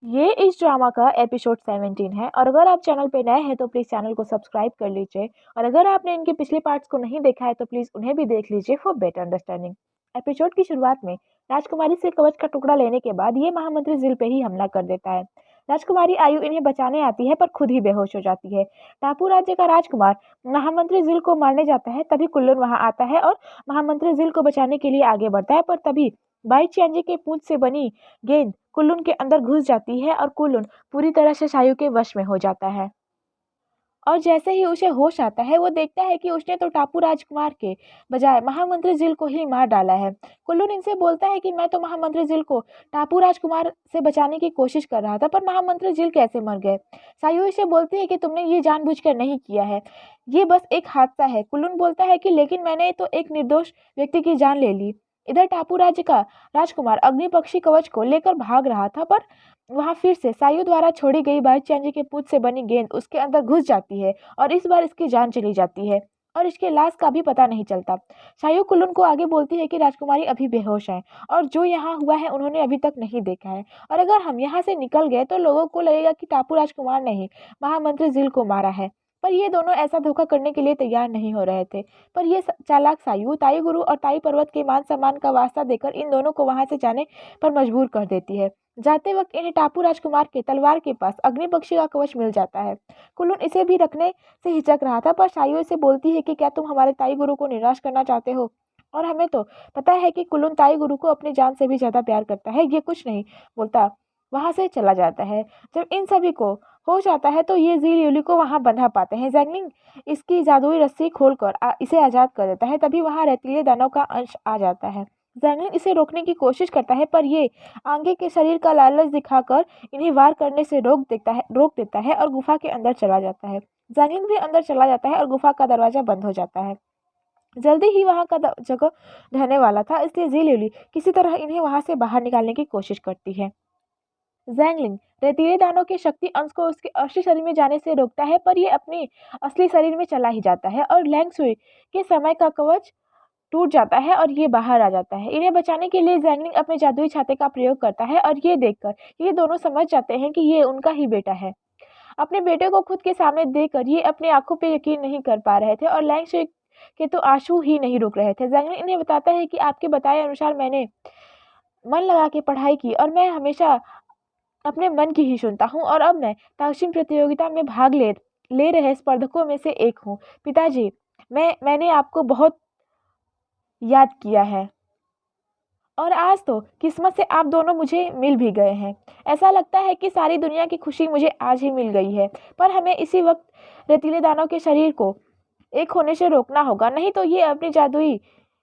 ये इस ड्रामा का एपिसोड 17 है और अगर आप चैनल पे नए हैं तो प्लीज़ चैनल को सब्सक्राइब कर लीजिए और अगर आपने इनके पिछले पार्ट्स को नहीं देखा है तो प्लीज़ उन्हें भी देख लीजिए फॉर बेटर अंडरस्टैंडिंग। एपिसोड की शुरुआत में राजकुमारी से कवच का टुकड़ा लेने के बाद ये महामंत्री जिल पे ही हमला कर देता है। राजकुमारी आयु इन्हें बचाने आती है पर खुद ही बेहोश हो जाती है। टापू राज्य का राजकुमार महामंत्री जिल को मारने जाता है, तभी कुल्लून वहां आता है और महामंत्री जिल को बचाने के लिए आगे बढ़ता है, पर तभी बाई चियांजी के पूंछ से बनी गेंद कुल्लून के अंदर घुस जाती है और कुल्लून पूरी तरह से सायु के वश में हो जाता है। और जैसे ही उसे होश आता है वो देखता है कि उसने तो टापू राजकुमार के बजाय महामंत्री जिल को ही मार डाला है। कुल्लून इनसे बोलता है कि मैं तो महामंत्री जिल को टापू राजकुमार से बचाने की कोशिश कर रहा था, पर महामंत्री जिल कैसे मर गए। सायु इसे बोलती है कि तुमने ये जानबूझकर नहीं किया है, ये बस एक हादसा है। कुल्लून बोलता है कि लेकिन मैंने तो एक निर्दोष व्यक्ति की जान ले ली। इधर टापू राज्य का राजकुमार अग्नि पक्षी कवच को लेकर भाग रहा था, पर वहां फिर से सायु द्वारा छोड़ी गई बाईचांजी के पूंछ से बनी गेंद उसके अंदर घुस जाती है और इस बार इसकी जान चली जाती है और इसके लाश का भी पता नहीं चलता। सायु कुल्लून को आगे बोलती है कि राजकुमारी अभी बेहोश है और जो यहाँ हुआ है उन्होंने अभी तक नहीं देखा है, और अगर हम यहाँ से निकल गए तो लोगों को लगेगा कि टापू राजकुमार ने ही महामंत्री जिल को मारा है। पर ये दोनों ऐसा धोखा करने के लिए तैयार नहीं हो रहे थे। पर ये चालाक सायु ताई गुरु और ताई पर्वत के मान सम्मान का वास्ता देकर इन दोनों को वहां से जाने पर मजबूर कर देती है। जाते वक्त इन्हें टापू राजकुमार के तलवार के पास अग्नि पक्षी का कवच मिल जाता है। कुल्लून इसे भी रखने से हिचक रहा था, पर सायु इसे बोलती है कि क्या तुम हमारे ताई गुरु को निराश करना चाहते हो, और हमें तो पता है कि कुल्लून ताई गुरु को अपनी जान से भी ज्यादा प्यार करता है। ये कुछ नहीं बोलता वहां से चला जाता है। जब इन सभी को हो जाता है तो ये जील यूली को वहां बंधा पाते हैं। जैंगलिंग इसकी जादुई रस्सी खोलकर इसे आजाद कर देता है, तभी वहां रेतीले दानव का अंश आ जाता है। जैंगलिंग इसे रोकने की कोशिश करता है, पर ये आगे के शरीर का लालच दिखाकर इन्हें वार करने से रोक देता है और गुफा के अंदर चला जाता है। जैंगलिंग भी अंदर चला जाता है और गुफा का दरवाजा बंद हो जाता है। जल्दी ही वहां का जगह रहने वाला था, इसलिए जी लिली किसी तरह इन्हें वहां से बाहर निकालने की कोशिश करती है। जैंगलिंग रेतीले दानों के शक्ति अंश को उसके असली शरीर में जाने से रोकता है, पर ये अपने असली शरीर में चला ही जाता है और लैंग सुई के समय का कवच टूट जाता है और ये बाहर आ जाता है। इन्हें बचाने के लिए जैंगलिंग अपने जादुई छाते का प्रयोग करता है और ये देखकर ये दोनों समझ जाते हैं कि ये उनका ही बेटा है। अपने बेटे को खुद के सामने देखकर ये अपनी आंखों पे यकीन नहीं कर पा रहे थे और लैंग सुई के तो आंसू ही नहीं रुक रहे थे। जैंगलिंग इन्हें बताता है कि आपके बताए अनुसार मैंने मन लगा के पढ़ाई की और मैं हमेशा अपने मन की ही सुनता हूँ, और अब मैं ताक्षिण प्रतियोगिता में भाग ले रहे स्पर्धकों में से एक हूँ। पिताजी, मैंने आपको बहुत याद किया है और आज तो किस्मत से आप दोनों मुझे मिल भी गए हैं। ऐसा लगता है कि सारी दुनिया की खुशी मुझे आज ही मिल गई है, पर हमें इसी वक्त रेतीले दानव के शरीर को एक होने से रोकना होगा, नहीं तो ये अपनी जादुई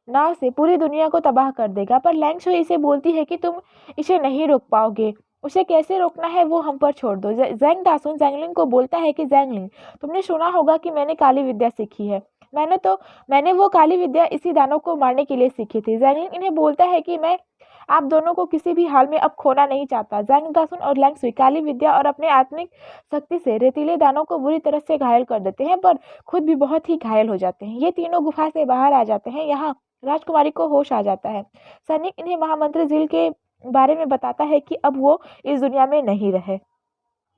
नाव से पूरी दुनिया को तबाह कर देगा। पर लैंग सुई इसे बोलती है कि तुम इसे नहीं रोक पाओगे, उसे कैसे रोकना है वो हम पर छोड़ दो। जैंग दासुन जैंगलिंग को बोलता है कि जैंगलिंग, तुमने सुना होगा कि मैंने काली विद्या सीखी है। मैंने वो काली विद्या इसी दानव को मारने के लिए सीखी थी। जैंगलिंग इन्हें बोलता है कि मैं आप दोनों को किसी भी हाल में अब खोना नहीं चाहता। जैंग दासुन और लैंग सुई काली विद्या और अपने आत्मिक शक्ति से रेतीले दानव को बुरी तरह से घायल कर देते हैं, पर खुद भी बहुत ही घायल हो जाते हैं। ये तीनों गुफा से बाहर आ जाते हैं। यहाँ राजकुमारी को होश आ जाता है। सैनिक इन्हें महामंत्री झील के बारे में बताता है कि अब वो इस दुनिया में नहीं रहे,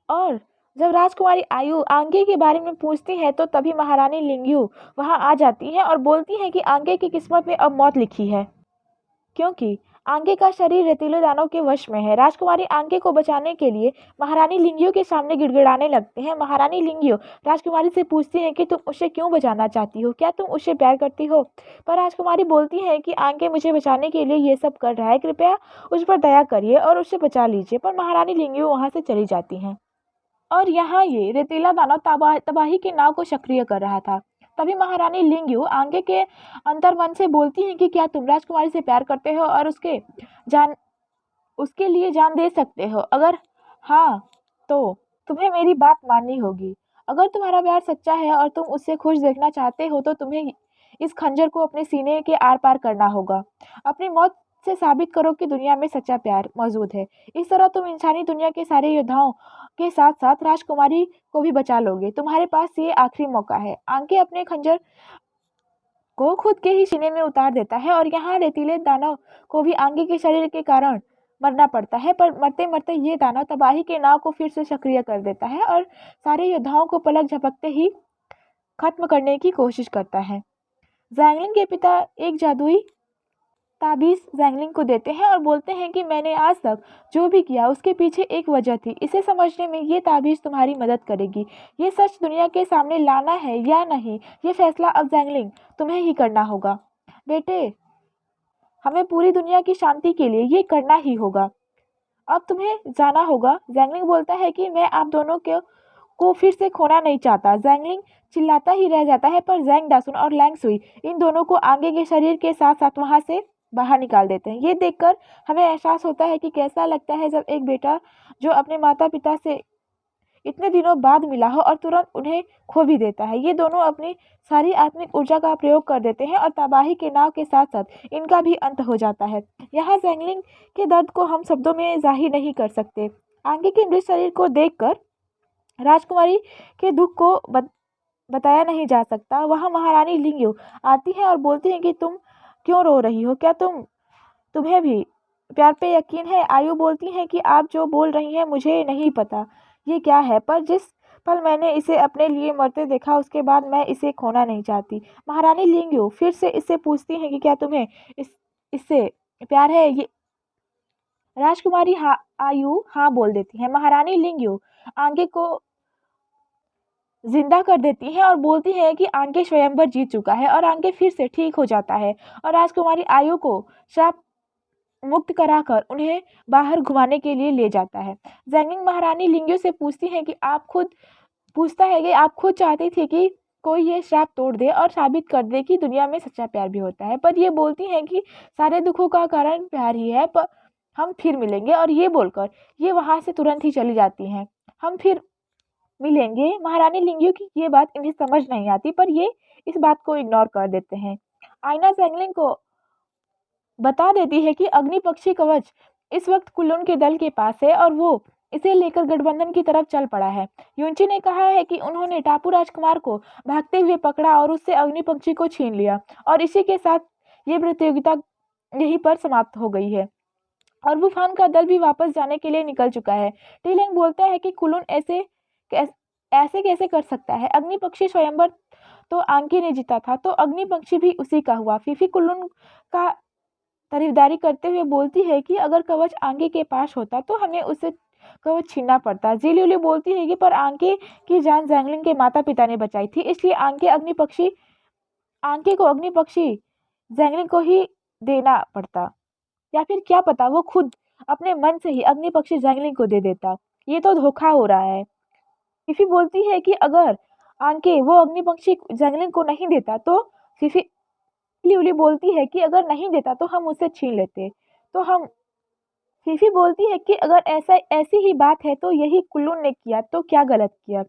और जब राजकुमारी आयु आंगे के बारे में पूछती है तो तभी महारानी लिंगयू वहां आ जाती है और बोलती है कि आंगे की किस्मत में अब मौत लिखी है, क्योंकि आंगे का शरीर रेतीले दानव के वश में है। राजकुमारी आंगे को बचाने के लिए महारानी लिंगियो के सामने गिड़गिड़ाने लगते हैं। महारानी लिंगियो राजकुमारी से पूछती है कि तुम उसे क्यों बचाना चाहती हो, क्या तुम उसे प्यार करती हो। पर राजकुमारी बोलती है कि आंगे मुझे बचाने के लिए ये सब कर रहा है, कृपया उस पर दया करिए और उसे बचा लीजिए। पर महारानी लिंगियो वहां से चली जाती हैं और यहाँ ये रेतीला दानव तबाही की नाव को सक्रिय कर रहा था। तभी महारानी लिंगयू आगे के अंतर्मन से बोलती है कि क्या तुम राजकुमारी से प्यार करते हो और उसके लिए जान दे सकते हो। अगर हाँ तो तुम्हें मेरी बात माननी होगी। अगर तुम्हारा प्यार सच्चा है और तुम उससे खुश देखना चाहते हो तो तुम्हें इस खंजर को अपने सीने के आर पार करना होगा। अपनी मौत से साबित करो कि दुनिया में सच्चा प्यार मौजूद है। इस तरह तुम इंसानी दुनिया के सारे योद्धाओं के साथ साथ राजकुमारी को भी बचा लोगे। तुम्हारे पास ये आखिरी मौका है। आंके अपने खंजर को खुद के ही सीने में उतार देता है और यहाँ रेतीले दानव को भी आंगे के शरीर के कारण मरना पड़ता है, पर मरते मरते ये दानव तबाही के नाव को फिर से सक्रिय कर देता है और सारे योद्धाओं को पलक झपकते ही खत्म करने की कोशिश करता है। ज़ैंगलिंग के पिता एक जादुई ताबीज़ ज़ैंगलिंग को देते हैं और बोलते हैं कि मैंने आज तक जो भी किया उसके पीछे एक वजह थी। इसे समझने में ये ताबीज़ तुम्हारी मदद करेगी। ये सच दुनिया के सामने लाना है या नहीं, ये फैसला अब ज़ैंगलिंग तुम्हें ही करना होगा। बेटे, हमें पूरी दुनिया की शांति के लिए ये करना ही होगा। अब तुम्हें जाना होगा। ज़ैंगलिंग बोलता है कि मैं आप दोनों को फिर से खोना नहीं चाहता। ज़ैंगलिंग चिल्लाता ही रह जाता है, पर ज़ैंग दासुन और लैंग सुई इन दोनों को आगे के शरीर के साथ साथ वहाँ से बाहर निकाल देते हैं। ये देखकर हमें एहसास होता है कि कैसा लगता है जब एक बेटा जो अपने माता पिता से इतने दिनों बाद मिला हो और तुरंत उन्हें खो भी देता है। ये दोनों अपनी सारी आत्मिक ऊर्जा का प्रयोग कर देते हैं और तबाही के नाव के साथ साथ इनका भी अंत हो जाता है। यहाँ ज़ैंगलिंग के दर्द को हम शब्दों में जाहिर नहीं कर सकते। आगे के मृत शरीर को देखकर राजकुमारी के दुख को बताया नहीं जा सकता। वहाँ महारानी लिंग्यू आती है और बोलती है कि तुम क्यों रो रही हो? क्या तुम्हें भी प्यार पे यकीन है? आयु बोलती है कि आप जो बोल रही हैं मुझे नहीं पता ये क्या है, पर जिस पल मैंने इसे अपने लिए मरते देखा उसके बाद मैं इसे खोना नहीं चाहती। महारानी लिंग्यू फिर से इससे पूछती हैं कि क्या तुम्हें इससे प्यार है? ये राजकुमारी आयु हाँ बोल देती है। महारानी लिंग्यू आगे को जिंदा कर देती है और बोलती है कि आंके स्वयंवर जीत चुका है और आंके फिर से ठीक हो जाता है और राजकुमारी आयु को श्राप मुक्त कराकर उन्हें बाहर घुमाने के लिए ले जाता है। ज़ैंगिंग महारानी लिंग्यू से पूछता है कि आप खुद चाहती थी कि कोई ये श्राप तोड़ दे और साबित कर दे कि दुनिया में सच्चा प्यार भी होता है, पर ये बोलती हैं कि सारे दुखों का कारण प्यार ही है, पर हम फिर मिलेंगे। और ये बोलकर ये वहाँ से तुरंत ही चली जाती हैं। हम फिर मिलेंगे। महारानी लिंग्यू की ये बात इन्हें समझ नहीं आती, पर ये इस बात को इग्नोर कर देते हैं। आयना ज़ैंगलिंग को बता देती है कि अग्नि पक्षी कवच इस वक्त कुल्लून के दल के पास है और वो इसे लेकर गठबंधन की तरफ चल पड़ा है। युंची ने कहा है कि उन्होंने टापू राजकुमार को भागते हुए पकड़ा और उससे अग्नि पक्षी को छीन लिया और इसी के साथ ये प्रतियोगिता यहीं पर समाप्त हो गई है और वुफान का दल भी वापस जाने के लिए निकल चुका है। टीलेंग बोलता है कि कुल्लून ऐसे कैसे कर सकता है? अग्नि पक्षी स्वयंवर तो आंकी ने जीता था, तो अग्नि पक्षी भी उसी का हुआ। फीफी कुल्लून का तारीफदारी करते हुए बोलती है कि अगर कवच आंके के पास होता तो हमें उसे कवच छीनना पड़ता। जीलियोली बोलती है कि पर आंके की जान ज़ैंगलिंग के माता पिता ने बचाई थी, इसलिए आंके को अग्नि पक्षी ज़ैंगलिंग को ही देना पड़ता, या फिर क्या पता वो खुद अपने मन से ही अग्नि पक्षी ज़ैंगलिंग को दे देता। ये तो धोखा हो रहा है। फीफी बोलती है कि अगर आंके वो अग्नि पक्षी ज़ैंगलिंग को नहीं देता तो फीफी लिउली बोलती है कि अगर नहीं देता तो हम उसे छीन लेते। तो हम फीफी बोलती है कि अगर ऐसी ही बात है तो यही कुल्लू ने किया, तो क्या गलत किया?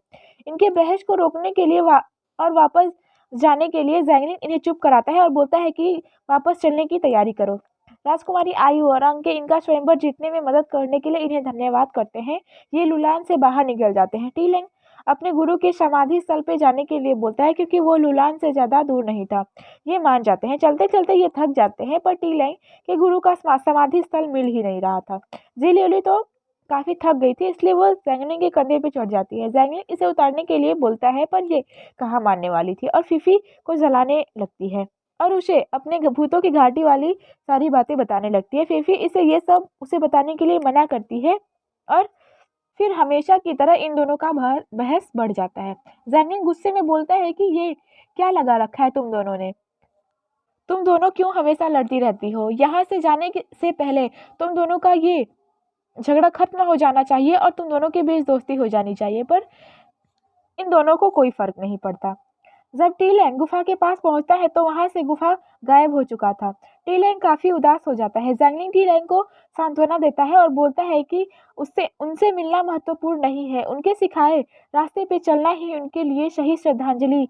इनके बहस को रोकने के लिए और वापस जाने के लिए ज़ैंगलिंग इन्हें चुप कराता है और बोलता है कि वापस चलने की तैयारी करो। राजकुमारी आयु और अंके इनका स्वयंवर जीतने में मदद करने के लिए इन्हें धन्यवाद करते हैं। ये लुलान से बाहर निकल जाते हैं। टीलेंग अपने गुरु के समाधि स्थल पे जाने के लिए बोलता है क्योंकि वो लुलान से ज़्यादा दूर नहीं था। ये मान जाते हैं। चलते चलते ये थक जाते हैं, पर टीलेंग के गुरु का समाधि स्थल मिल ही नहीं रहा था। जीलियोली तो काफ़ी थक गई थी, इसलिए वो ज़ैंगलिंग के कंधे पे चढ़ जाती है। ज़ैंगलिंग इसे उतारने के लिए बोलता है, पर ये कहाँ मानने वाली थी और फीफी को जलाने लगती है और उसे अपने भूतों की घाटी वाली सारी बातें बताने लगती है। फीफी इसे ये सब उसे बताने के लिए मना करती है और फिर हमेशा की तरह इन दोनों का बहस बढ़ जाता है। ज़ैंगलिंग गुस्से में बोलता है कि ये क्या लगा रखा है तुम दोनों ने? तुम दोनों क्यों हमेशा लड़ती रहती हो? यहाँ से से पहले तुम दोनों का ये झगड़ा खत्म हो जाना चाहिए और तुम दोनों के बीच दोस्ती हो जानी चाहिए, पर इन दोनों को कोई फर्क नहीं पड़ता। जब टीलैंग गुफा के पास पहुंचता है तो वहां से गुफा गायब हो चुका था। टीलैंग काफी उदास हो जाता है। ज़ैंगलिंग टीलैंग को सांत्वना देता है और बोलता है कि उससे उनसे मिलना महत्वपूर्ण नहीं है, उनके सिखाए रास्ते पे चलना ही उनके लिए सही श्रद्धांजलि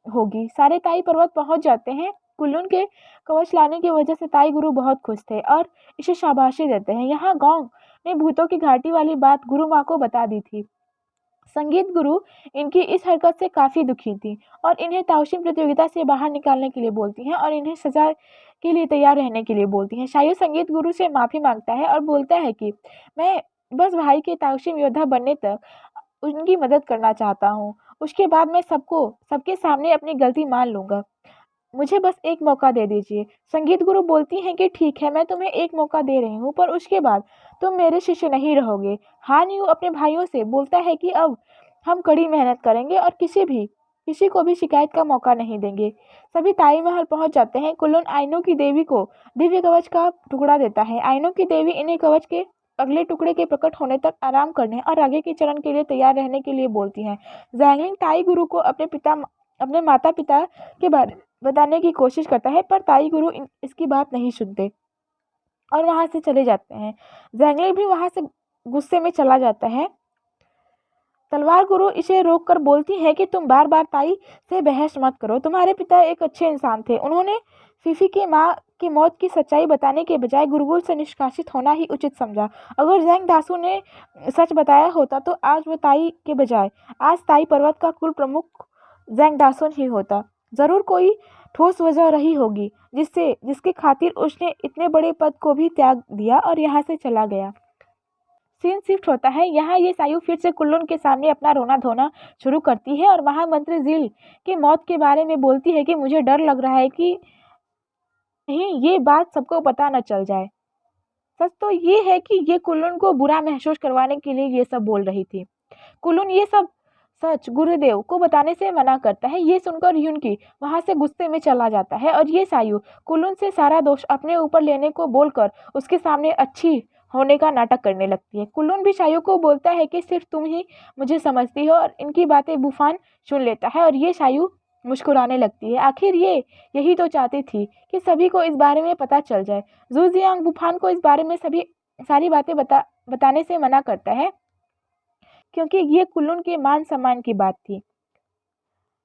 होगी। सारे ताई पर्वत पहुंच जाते हैं। कुल्लून के कवच लाने की वजह से ताई गुरु बहुत खुश थे और इसे शाबाशी देते हैं। यहाँ गौंग ने भूतों की घाटी वाली बात गुरु माँ को बता दी थी। संगीत गुरु इनकी इस हरकत से काफ़ी दुखी थी और इन्हें ताओशिन प्रतियोगिता से बाहर निकालने के लिए बोलती हैं और इन्हें सजा के लिए तैयार रहने के लिए बोलती हैं। शायू संगीत गुरु से माफ़ी मांगता है और बोलता है कि मैं बस भाई के ताओशिन योद्धा बनने तक उनकी मदद करना चाहता हूँ। उसके बाद मैं सबके सामने अपनी गलती मान लूँगा। मुझे बस एक मौका दे दीजिए। संगीत गुरु बोलती हैं कि ठीक है, मैं तुम्हें एक मौका दे रही हूँ, पर उसके बाद तुम मेरे शिष्य नहीं रहोगे। हान यू अपने भाइयों से बोलता है कि अब हम कड़ी मेहनत करेंगे और किसी को भी शिकायत का मौका नहीं देंगे। सभी ताई महल पहुंच जाते हैं। कुल्लून आइनो की देवी को दिव्य कवच का टुकड़ा देता है। आइनो की देवी इन्हें कवच के अगले टुकड़े के प्रकट होने तक आराम करने और आगे के चरण के लिए तैयार रहने के लिए बोलती हैं। जैंगलिंग ताई गुरु को अपने माता पिता के बारे बताने की कोशिश करता है, पर ताई गुरु इसकी बात नहीं सुनते और वहां से चले जाते हैं। जैंगलिंग भी वहां से गुस्से में चला जाता है। तलवार गुरु इसे रोक कर बोलती है कि तुम बार बार ताई से बहस मत करो। तुम्हारे पिता एक अच्छे इंसान थे। उन्होंने फीफी की माँ की मौत की सच्चाई बताने के बजाय गुरुकुल से निष्कासित होना ही उचित समझा। अगर जैंग दासू ने सच बताया होता तो आज वो ताई के बजाय आज ताई पर्वत का कुल प्रमुख जैंग दासुन ही होता। जरूर कोई ठोस वजह रही होगी जिसके खातिर उसने इतने बड़े पद को भी त्याग दिया और यहाँ से चला गया। सीन शिफ्ट होता है। यहाँ ये सायु फिर से कुल्लून के सामने अपना रोना धोना शुरू करती है और महामंत्री जिल की मौत के बारे में बोलती है कि मुझे डर लग रहा है कि कहीं ये बात सबको पता न चल जाए। सच तो ये है कि ये कुल्लून को बुरा महसूस करवाने के लिए ये सब बोल रही थी। कुल्लून ये सब सच गुरुदेव को बताने से मना करता है। ये सुनकर युनकी वहां से गुस्से में चला जाता है और ये सायु कुल्लून से सारा दोष अपने ऊपर लेने को बोलकर उसके सामने अच्छी होने का नाटक करने लगती है। कुल्लून भी सायु को बोलता है कि सिर्फ तुम ही मुझे समझती हो और इनकी बातें बुफान सुन लेता है और ये सायु मुस्कुराने लगती है। आखिर ये यही तो चाहती थी कि सभी को इस बारे में पता चल जाए। जू जियांग बुफान को इस बारे में सारी बातें बताने से मना करता है क्योंकि ये कुल्लून के मान सम्मान की बात थी।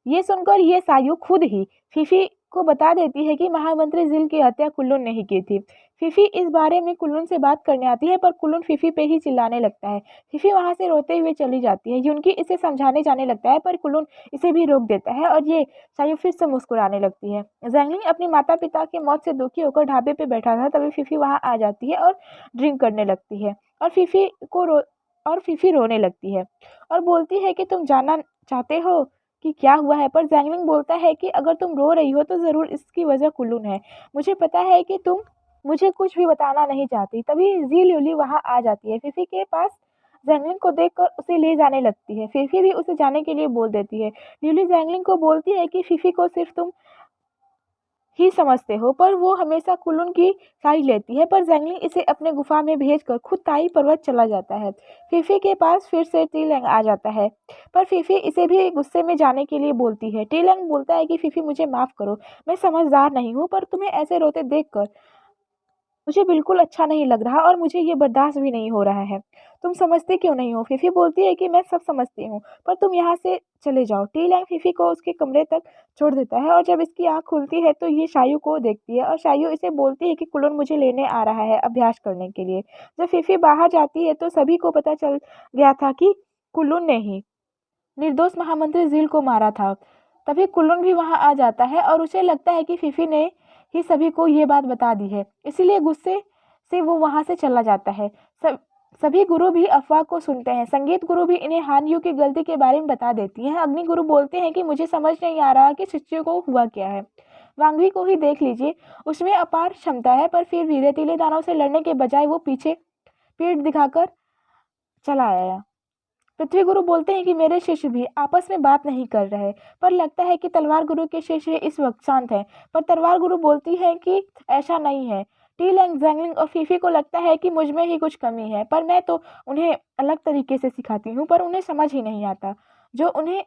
ये सुनकर ये सायु खुद ही फीफी को बता देती है कि महामंत्री जिल की हत्या कुल्लून ने ही की थी। फीफी इस बारे में कुल्लून से बात करने आती है, पर कुल्लून फीफी पे ही चिल्लाने लगता है। फीफी वहां से रोते हुए चली जाती है। युनकी इसे समझाने जाने लगता है, पर कुल्लून इसे भी रोक देता है और ये सायु फिर से मुस्कुराने लगती है। जैंगलिंग अपने माता पिता की मौत से दुखी होकर ढाबे पे बैठा था, तभी फीफी वहां आ जाती है और ड्रिंक करने लगती है और फीफी रोने लगती है और बोलती है कि तुम जानना चाहते हो कि क्या हुआ है। पर जैंगलिंग बोलता है कि अगर तुम रो रही हो तो ज़रूर इसकी वजह कुल्लून है। मुझे पता है कि तुम मुझे कुछ भी बताना नहीं चाहती। तभी जी ल्यूली वहाँ आ जाती है। फीफी के पास जैंगलिंग को देखकर उसे ले जाने लगती है। फीफी भी उसे जाने के लिए बोल देती है। ल्यूली जैंगलिंग को बोलती है कि फीफी को सिर्फ तुम ही समझते हो, पर वो हमेशा कुल्लून की साइड लेती है। पर जैंगलिंग इसे अपने गुफा में भेजकर खुद ताई पर्वत चला जाता है। फीफी के पास फिर से टीलैंग आ जाता है, पर फीफी इसे भी गुस्से में जाने के लिए बोलती है। टीलैंग बोलता है कि फीफी मुझे माफ करो, मैं समझदार नहीं हूँ, पर तुम्हें ऐसे रोते देखकर मुझे बिल्कुल अच्छा नहीं लग रहा और मुझे ये बर्दाश्त भी नहीं हो रहा है। तुम समझते क्यों नहीं हो? फीफी बोलती है कि मैं सब समझती हूँ, पर तुम यहाँ से चले जाओ। टीलैंग फीफी को उसके कमरे तक छोड़ देता है और जब इसकी आँख खुलती है तो ये शायू को देखती है और शायू इसे बोलती है कि कुल्लून मुझे लेने आ रहा है अभ्यास करने के लिए। जब फीफी बाहर जाती है तो सभी को पता चल गया था कि कुल्लून ने ही निर्दोष महामंत्री जिल को मारा था। तभी कुल्लून भी वहां आ जाता है और उसे लगता है कि फीफी ने ही सभी को ये बात बता दी है, इसीलिए गुस्से से वो वहां से चला जाता है। सभी गुरु भी अफवाह को सुनते हैं। संगीत गुरु भी इन्हें हान यू की गलती के बारे में बता देती हैं। अग्नि गुरु बोलते हैं कि मुझे समझ नहीं आ रहा कि शिष्यों को हुआ क्या है। वांगवी को ही देख लीजिए, उसमें अपार क्षमता है, पर फिर भी रेतीले दानों से लड़ने के बजाय वो पीछे पीठ दिखाकर चला आया। पृथ्वी गुरु बोलते हैं कि मेरे शिष्य भी आपस में बात नहीं कर रहे, पर लगता है कि तलवार गुरु के शिष्य इस वक्त शांत हैं। पर तलवार गुरु बोलती है कि ऐसा नहीं है। टीलैंग, जैंगलिंग और फीफी को लगता है कि मुझ में ही कुछ कमी है, पर मैं तो उन्हें अलग तरीके से सिखाती हूँ, पर उन्हें समझ ही नहीं आता। जो उन्हें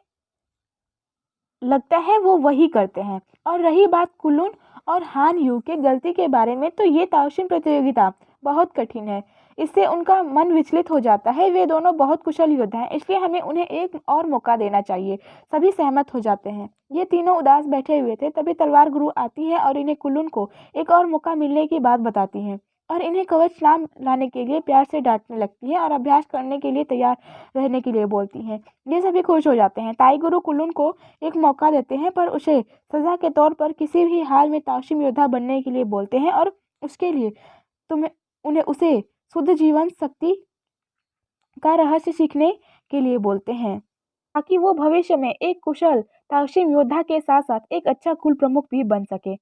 लगता है वो वही करते हैं। और रही बात कुल्लून और हान यू के गलती के बारे में, तो ये ताओशिन प्रतियोगिता बहुत कठिन है। इससे उनका मन विचलित हो जाता है। वे दोनों बहुत कुशल योद्धा हैं, इसलिए हमें उन्हें एक और मौका देना चाहिए। सभी सहमत हो जाते हैं। ये तीनों उदास बैठे हुए थे, तभी तलवार गुरु आती है और इन्हें कुल्लून को एक और मौका मिलने की बात बताती हैं और इन्हें कवच नाम लाने के लिए प्यार से डांटने लगती है और अभ्यास करने के लिए तैयार रहने के लिए बोलती हैं। ये सभी खुश हो जाते हैं। ताई गुरु कुल्लून को एक मौका देते हैं पर उसे सजा के तौर पर किसी भी हाल में ताओशिम योद्धा बनने के लिए बोलते हैं और उसके लिए तुम्हें उन्हें उसे शुद्ध जीवन शक्ति का रहस्य सीखने के लिए बोलते हैं ताकि वो भविष्य में एक कुशल ताओशिम योद्धा के साथ साथ एक अच्छा कुल प्रमुख भी बन सके।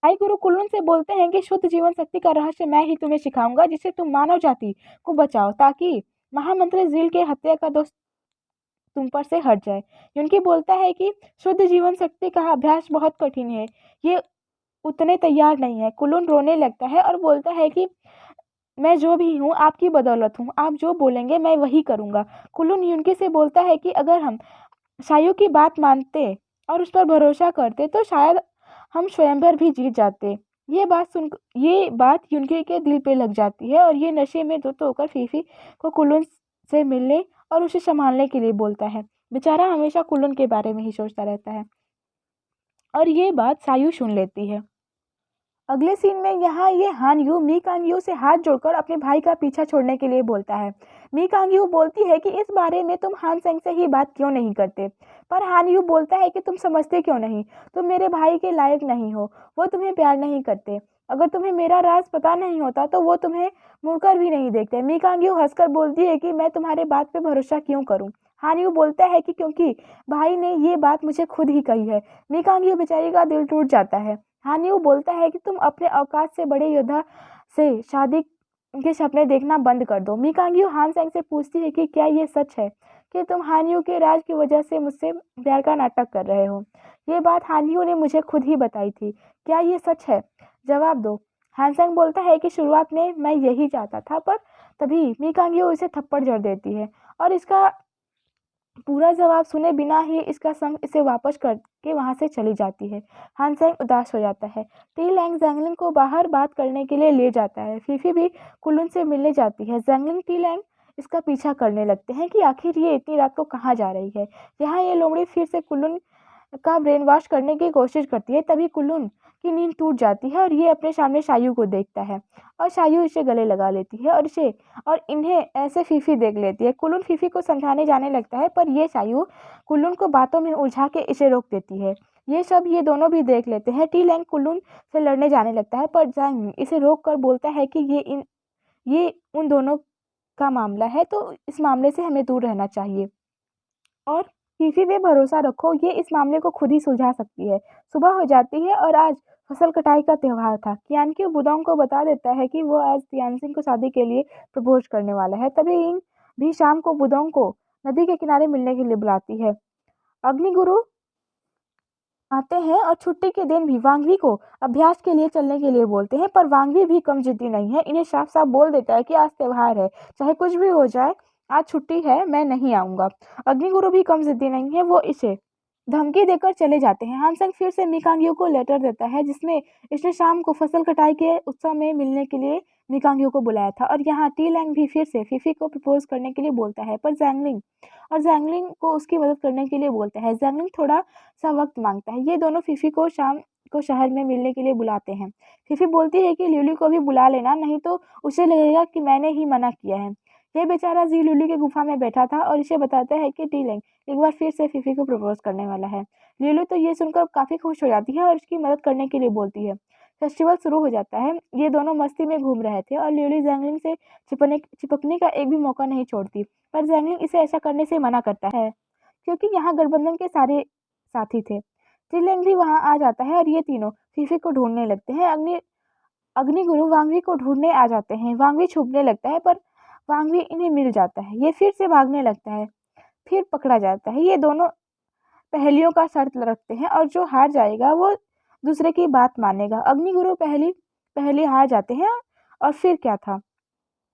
आई गुरु कुल्लून से बोलते हैं कि शुद्ध जीवन शक्ति का रहस्य मैं ही तुम्हें सिखाऊंगा जिससे तुम मानव जाति को बचाओ ताकि महामंत्री झील के हत्या का दोष तुम पर से हट जाए। युनकी बोलता है कि शुद्ध जीवन शक्ति का अभ्यास बहुत कठिन है, ये उतने तैयार नहीं है। कुल्लून रोने लगता है और बोलता है कि मैं जो भी हूँ आपकी बदौलत हूँ, आप जो बोलेंगे मैं वही करूँगा। कुल्लून युनकी से बोलता है कि अगर हम शायू की बात मानते और उस पर भरोसा करते तो शायद हम स्वयंवर भी जीत जाते। ये बात युनकी के दिल पे लग जाती है और ये नशे में धुत होकर फीफी को कुल्लून से मिलने और उसे संभालने के लिए बोलता है। बेचारा हमेशा कुल्लून के बारे में ही सोचता रहता है और ये बात शायू सुन लेती है। अगले सीन में यहाँ ये हान यू मी कांग यू से हाथ जोड़कर अपने भाई का पीछा छोड़ने के लिए बोलता है। मी कांग यू बोलती है कि इस बारे में तुम हान सेंग से ही बात क्यों नहीं करते, पर हान यू बोलता है कि तुम समझते क्यों नहीं, तुम मेरे भाई के लायक नहीं हो, वो तुम्हें प्यार नहीं करते। अगर तुम्हें मेरा राज पता नहीं होता तो वो तुम्हें मुड़कर भी नहीं देखते। मी कांग यू हंसकर बोलती है कि मैं तुम्हारे बात पे भरोसा क्यों करूं। हान यू बोलता है कि क्योंकि भाई ने ये बात मुझे खुद ही कही है। मी कांग यू बेचारी का दिल टूट जाता है। हानियो बोलता है कि तुम अपने औकात से बड़े योद्धा से शादी के सपने देखना बंद कर दो। मीकांगियो हान सेंग से पूछती है कि क्या ये सच है कि तुम हानियो के राज की वजह से मुझसे प्यार का नाटक कर रहे हो। ये बात हानियो ने मुझे खुद ही बताई थी, क्या ये सच है, जवाब दो। हान सेंग बोलता है कि शुरुआत में मैं यही चाहता था, पर तभी मीकांगियो इसे थप्पड़ जड़ देती है और इसका पूरा जवाब सुने बिना ही इसका संग इसे वापस करके वहां से चली जाती है। हान सेंग उदास हो जाता है। टी लैंग जैंगलिन को बाहर बात करने के लिए ले जाता है। फीफी भी कुल्लून से मिलने जाती है। जैंगलिन टी लैंग इसका पीछा करने लगते हैं कि आखिर ये इतनी रात को कहाँ जा रही है। यहाँ ये लोमड़ी फिर से कुल्लून का ब्रेन वॉश करने की कोशिश करती है। तभी कुल्लून की नींद टूट जाती है और ये अपने सामने शायू को देखता है और शायू इसे गले लगा लेती है और इन्हें ऐसे फीफी देख लेती है। कुल्लून फीफी को समझाने जाने लगता है पर ये शायू कुल्लून को बातों में उलझा के इसे रोक देती है। ये दोनों भी देख लेते हैं। टी लैंग कुल्लून से लड़ने जाने लगता है पर जैंग इसे रोक कर बोलता है कि ये उन दोनों का मामला है तो इस मामले से हमें दूर रहना चाहिए और फीफी पे भरोसा रखो, ये इस मामले को खुद ही सुलझा सकती है। सुबह हो जाती है और आज फसल कटाई का त्योहार था। कियानक्यू बुदोंग को बता देता है कि वो आज तियानसिंग को शादी के लिए प्रपोज करने वाला है। तभी इंग भी शाम को बुदोंग को नदी के किनारे मिलने के लिए बुलाती है। अग्निगुरु आते हैं और छुट्टी के दिन भी वांगवी को अभ्यास के लिए चलने के लिए बोलते हैं, पर वांगवी भी कम जिद्दी नहीं है। इन्हें साफ साफ बोल देता है कि आज त्योहार है, चाहे कुछ भी हो जाए, आज छुट्टी है, मैं नहीं आऊंगा। अग्निगुरु भी कम जिद्दी नहीं है, वो इसे धमकी देकर चले जाते हैं। हानसेंग फिर से मिकांगियो को लेटर देता है जिसमें इसने शाम को फसल कटाई के उत्सव में मिलने के लिए मिकांगियो को बुलाया था और यहाँ टी लैंग भी फिर से फीफी को प्रपोज करने के लिए बोलता है पर जैंगलिंग को उसकी मदद करने के लिए बोलता है। जैंगलिंग थोड़ा सा वक्त मांगता है। ये दोनों फीफी को शाम को शहर में मिलने के लिए बुलाते हैं। फीफी बोलती है कि लिली को भी बुला लेना, नहीं तो उसे लगेगा कि मैंने ही मना किया है। ये बेचारा जी लिली की गुफा में बैठा था और इसे बताता है कि टी लैंग एक बार फिर से फीफी को प्रपोज करने वाला है। लिली तो ये सुनकर काफी खुश हो जाती है और उसकी मदद करने के लिए बोलती है। फेस्टिवल शुरू हो जाता है। ये दोनों मस्ती में घूम रहे थे और लिली जैंगलिंग से चिपकने का एक भी मौका नहीं छोड़ती, पर जैंगलिंग इसे ऐसा करने से मना करता है क्योंकि यहाँ गठबंधन के सारे साथी थे। टिलैंग भी वहां आ जाता है और ये तीनों फीफी को ढूंढने लगते हैं। अग्निगुरु वांगवी को ढूंढने आ जाते हैं। वांगवी छुपने लगता है पर वांगवी इन्हें मिल जाता है। ये फिर से भागने लगता है, फिर पकड़ा जाता है। ये दोनों पहेलियों का शर्त रखते हैं और जो हार जाएगा वो दूसरे की बात मानेगा। अग्निगुरु पहली हार जाते हैं और फिर क्या था,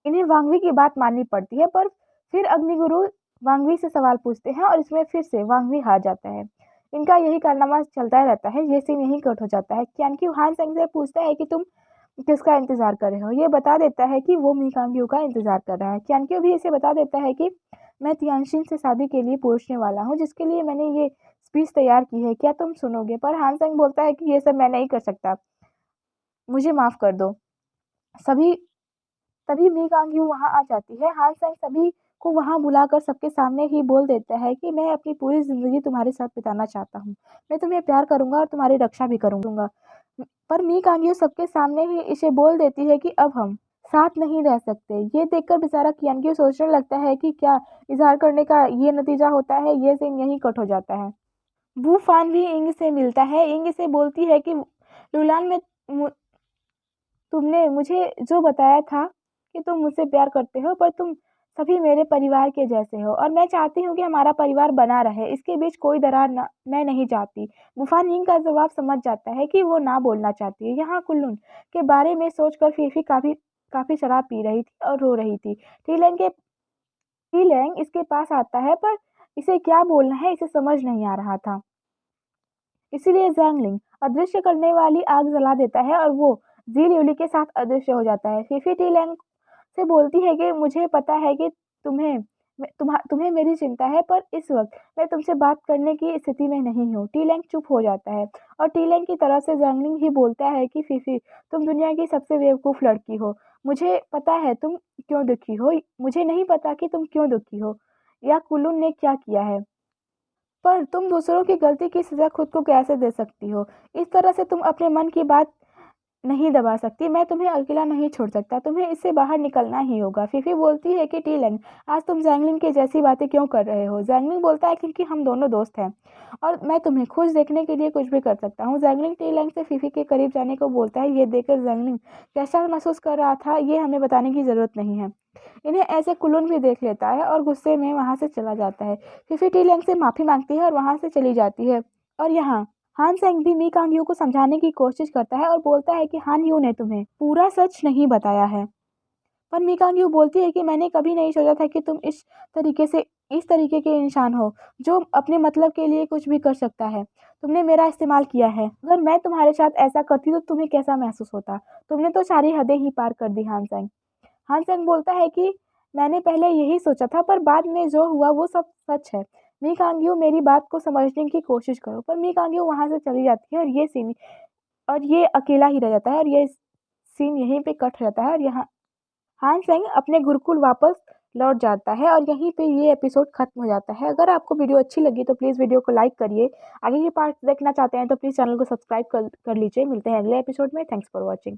इन्हें वांगवी की बात माननी पड़ती है, पर फिर अग्निगुरु वांगवी से सवाल पूछते हैं और इसमें फिर से वांगवी हार जाता है। इनका यही कारनामा चलता रहता है। ये सीन यही कट हो जाता है। क्यानक्यू हान सेंग से पूछता है कि तुम किसका इंतजार कर रहे हो। ये बता देता है कि वो मीकांग्यू का इंतजार कर रहा है। क्यानक्यू भी इसे बता देता है कि मैं तियानशिन से शादी के लिए पूछने वाला हूँ, जिसके लिए मैंने ये स्पीच तैयार की है, क्या तुम सुनोगे। पर हान सेंग बोलता है कि ये सब मैं नहीं कर सकता, मुझे माफ कर दो। सभी तभी मी कांग-यू वहाँ आ जाती है। हान सेंग सभी को वहाँ बुलाकर सबके सामने ही बोल देता है कि मैं अपनी पूरी ज़िंदगी तुम्हारे साथ बिताना चाहता हूँ। मैं तुम्हें प्यार करूँगा और तुम्हारी रक्षा भी करूँगा। पर मी कांग-यू सबके सामने ही इसे बोल देती है कि अब हम साथ नहीं रह सकते। ये देखकर बेचारा कियान-क्यू सोचने लगता है कि क्या इज़हार करने का ये नतीजा होता है? ये सीन यहीं कट हो जाता है। वू फान भी इंग से मिलता है। इंग इसे बोलती है कि लुलान में मु तुमने मुझे जो बताया था कि तुम मुझसे प्यार करते हो, पर तुम सभी मेरे परिवार के जैसे हो और मैं चाहती हूँ कि हमारा परिवार बना रहे। इसके बीच कोई दरार ना मैं नहीं चाहती। वूफान यिंग का जवाब समझ जाता है कि वो ना बोलना चाहती है। यहाँ कुल्लून के बारे में सोचकर फीफी काफ़ी काफ़ी शराब पी रही थी और रो रही थी। टी लैंग इसके पास आता है, पर इसे क्या बोलना है इसे समझ नहीं आ रहा था। इसीलिए ज़ैंगलिंग अदृश्य करने वाली आग जला देता है और वो ज़ी ल्यूली के साथ अदृश्य हो जाता है। फीफी टी-लैंग से बोलती है कि मुझे पता है कि तुम्हें मेरी चिंता है, पर इस वक़्त मैं तुमसे बात करने की स्थिति में नहीं हूँ। टी-लैंग चुप हो जाता है और टी-लैंग की तरफ से ज़ैंगलिंग ही बोलता है कि फीफी, तुम दुनिया की सबसे बेवकूफ़ लड़की हो। मुझे पता है तुम क्यों दुखी हो। मुझे नहीं पता कि तुम क्यों दुखी हो या कुल्लू ने क्या किया है। पर तुम दूसरों की गलती की सज़ा खुद को कैसे दे सकती हो? इस तरह से तुम अपने मन की बात नहीं दबा सकती। मैं तुम्हें अकेला नहीं छोड़ सकता। तुम्हें इससे बाहर निकलना ही होगा। फीफी बोलती है कि टी-लैंग, आज तुम ज़ैंगलिंग की जैसी बातें क्यों कर रहे हो? ज़ैंगलिंग बोलता है क्योंकि हम दोनों दोस्त हैं और मैं तुम्हें खुश देखने के लिए कुछ भी कर सकता हूँ। ज़ैंगलिंग टी-लैंग से फीफी के करीब जाने को बोलता है। ये देखकर ज़ैंगलिंग कैसा महसूस कर रहा था, ये हमें बताने की ज़रूरत नहीं है। इन्हें ऐसे कुल्लून भी देख लेता है और गुस्से में वहाँ से चला जाता है। फीफी टी-लैंग से माफ़ी माँगती है और वहाँ से चली जाती है और यहाँ हान सेंग भी मी कांग-यू को समझाने की कोशिश करता है और बोलता है कि हान यू ने तुम्हें पूरा सच नहीं बताया है। पर मी कांग-यू बोलती है कि मैंने कभी नहीं सोचा था कि तुम इस तरीके के इंसान हो, जो अपने मतलब के लिए कुछ भी कर सकता है। तुमने मेरा इस्तेमाल किया है। अगर मैं तुम्हारे साथ ऐसा करती तो तुम्हें कैसा महसूस होता? तुमने तो सारी हदें ही पार कर दी। हान सेंग बोलता है कि मैंने पहले यही सोचा था, पर बाद में जो हुआ वो सब सच है। मी कांग-यू, मेरी बात को समझने की कोशिश करो। पर मी कांग-यू वहाँ से चली जाती है और ये अकेला ही रह जाता है और ये सीन यहीं पे कट जाता है और यहाँ हान सेंग अपने गुरुकुल वापस लौट जाता है और यहीं पे ये एपिसोड खत्म हो जाता है। अगर आपको वीडियो अच्छी लगी तो प्लीज़ वीडियो को लाइक करिए। आगे के पार्ट देखना चाहते हैं तो प्लीज़ चैनल को सब्सक्राइब कर लीजिए। मिलते हैं अगले एपिसोड में। Thanks for watching.